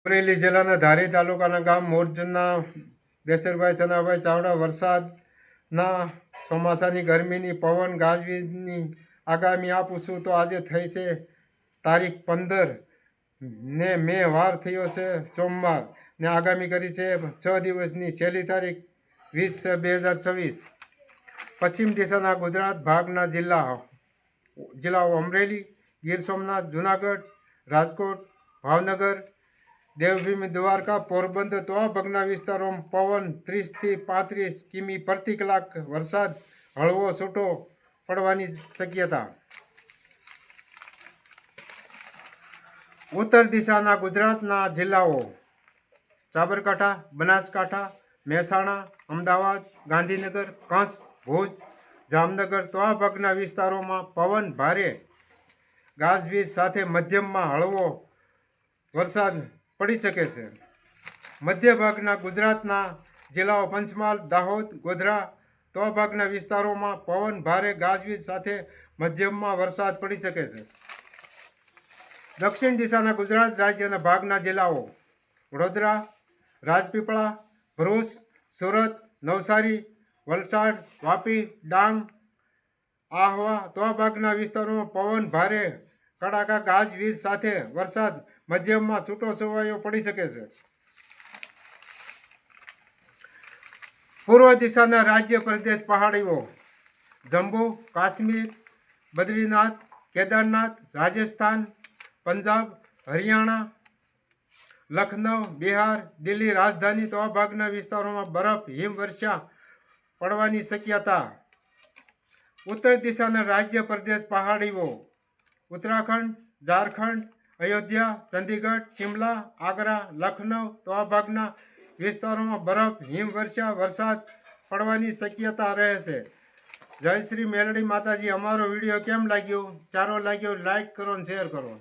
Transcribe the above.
અમરેલી જિલ્લાના ધારી તાલુકાના ગામ મોરજના બેસરભાઈ ચનાભાઈ ચાવડા વરસાદના ચોમાસાની ગરમીની પવન ગાજવીજની આગામી આપું છું તો આજે થઈ છે તારીખ 15 ને મે વાર થયો છે સોમવાર ને આગામી કરી છે 6 દિવસની છેલ્લી તારીખ 20/6/2024। પશ્ચિમ દિશાના ગુજરાત ભાગના જિલ્લાઓ અમરેલી, ગીર સોમનાથ, જુનાગઢ, રાજકોટ, ભાવનગર, દેવભૂમિ, દ્વારકા, પોરબંદર તો આ ભાગના વિસ્તારોમાં પવન 30 થી 35 કિમી પ્રતિ કલાક, વરસાદ હળવો છૂટો પડવાની શક્યતા। ઉત્તર દિશાના ગુજરાતના જિલ્લાઓ સાબરકાંઠા, બનાસકાંઠા, મહેસાણા, અમદાવાદ, ગાંધીનગર, કચ્છ, ભુજ, જામનગર તો આ ભાગના વિસ્તારોમાં પવન ભારે ગાજવીજ સાથે મધ્યમમાં હળવો વરસાદ પડી શકે છે। મધ્ય ભાગના ગુજરાતના જિલ્લાઓ પંચમહાલ, દાહોદ, ગોધરા તો આ ભાગના વિસ્તારોમાં પવન ભારે ગાજવીજ સાથે મધ્યમમાં વરસાદ પડી શકે છે। દક્ષિણ દિશાના ગુજરાત રાજ્યના ભાગના જિલ્લાઓ વડોદરા, રાજપીપળા, ભરૂચ, સુરત, નવસારી, વલસાડ, વાપી, ડાંગ, આહવા તો આ ભાગના વિસ્તારોમાં પવન ભારે કડાકા ગાજવીજ સાથે વરસાદ મધ્યમમાં છૂટો છવાયો પડી શકે છે। પૂર્વ દિશાના રાજ્ય પ્રદેશ પહાડીઓ જમ્મુ કાશ્મીર, બદ્રીનાથ, કેદારનાથ, રાજસ્થાન, પંજાબ, હરિયાણા, લખનઉ, બિહાર, દિલ્હી રાજધાની તો આ ભાગના વિસ્તારોમાં બરફ હિમવર્ષા પડવાની શક્યતા। ઉત્તર દિશાના રાજ્ય પ્રદેશ પહાડીઓ ઉત્તરાખંડ, ઝારખંડ, અયોધ્યા, ચંદીગઢ, શિમલા, આગ્રા, લખનઉ તો આ ભાગના વિસ્તારોમાં બરફ હિમવર્ષા વરસાદ પડવાની શક્યતા રહેશે। જય શ્રી મેલડી માતાજી। અમારો વિડીયો કેમ લાગ્યો? સારો લાગ્યો લાઈક કરો અને શેર કરો।